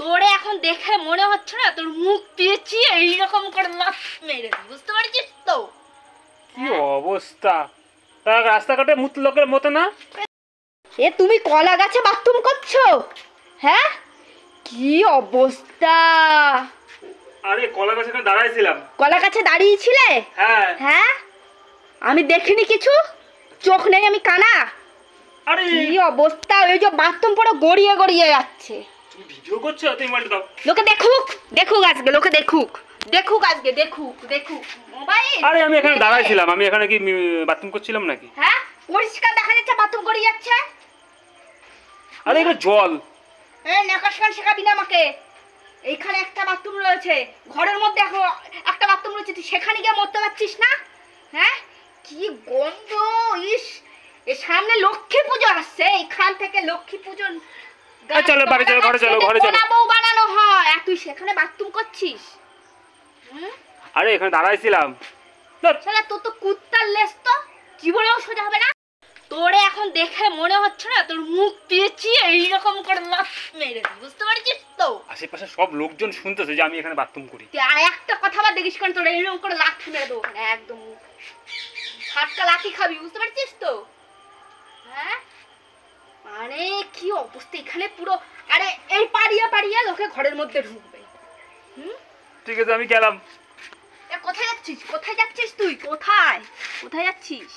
তোরে এখন দেখে মনে হচ্ছে না তোর মুখ পেঁচিয়ে এইরকম করে লাফ মেরে দিই, বুঝতে পারছিস তো? কি অবস্থা! রাস্তাঘাটে মুত লোকের মতো না। এ তুমি কলা গাছে বাথরুম করছো? হ্যাঁ, কি অবস্থা! আরে কলা গাছে দাঁড়াইছিলাম। কলা গাছে দাঁড়িয়েছিলে? হ্যাঁ। হ্যাঁ, আমি দেখিনি কিছু, চোখ নেই আমি কানা। আরে কি অবস্থা! ওই যে বাথরুম পুরো গড়িয়ে গড়িয়ে যাচ্ছে। তুমি ভিডিও করছো? তুমি মোবাইলটা দাও। লোকে দেখুক, দেখুক আজকে, লোকে দেখুক, দেখুক আজকে, দেখুক দেখুক মোবাইল। আরে আমি এখানে দাঁড়াইছিলাম, আমি এখানে কি বাথরুম করছিলাম নাকি? হ্যাঁ, পরিষ্কার দেখা যাচ্ছে বাথরুম গড়িয়ে যাচ্ছে। আরে এখানে জল। নাকাশ গান শেখাবি না আমাকে। এইখানে একটা বাথরুম রয়েছে, ঘরের মধ্যে এখন একটা বাথরুম রয়েছে, তুই সেখানে গিয়ে মরতে পারছিস না? হ্যাঁ, কি গন্ধ! ইস, এর সামনে লক্ষ্মী পুজো আসছে, এখান থেকে লক্ষ্মী পুজো চলো বাড়ি চলো, ঘরে চলো, ঘরে চলো। বউ বানানো হয়, আর তুই সেখানে বাথরুম করছিস? আরে এখানে দাঁড়াইছিলাম। শালা তোর তো কুত্তার লেজ, তো জীবনেও সোজা হবে না। তোরে এখন দেখে মনে হচ্ছে না তোর মুখ পেঁচিয়ে এইরকম করে লাফ মেরে দিই, বুঝতে পারছিস তো? আশেপাশে সব লোকজন শুনতেছে যে আমি এখানে বাথরুম করি। তুই আর একটা কথা আবার দেখিস কারণ তোর এইরকম করে লাথি মেরে দেবো ওখানে একদম, সাতটা লাথি খাবি, বুঝতে পারছিস তো? হ্যাঁ, মানে কি অবস্থা এখানে পুরো! আরে এই পাড়িয়ে পাড়িয়ে লোকে ঘরের মধ্যে ঢুকবে। ঠিক আছে, আমি গেলাম। কোথায় যাচ্ছিস? কোথায় যাচ্ছিস তুই? কোথায় কোথায় যাচ্ছিস?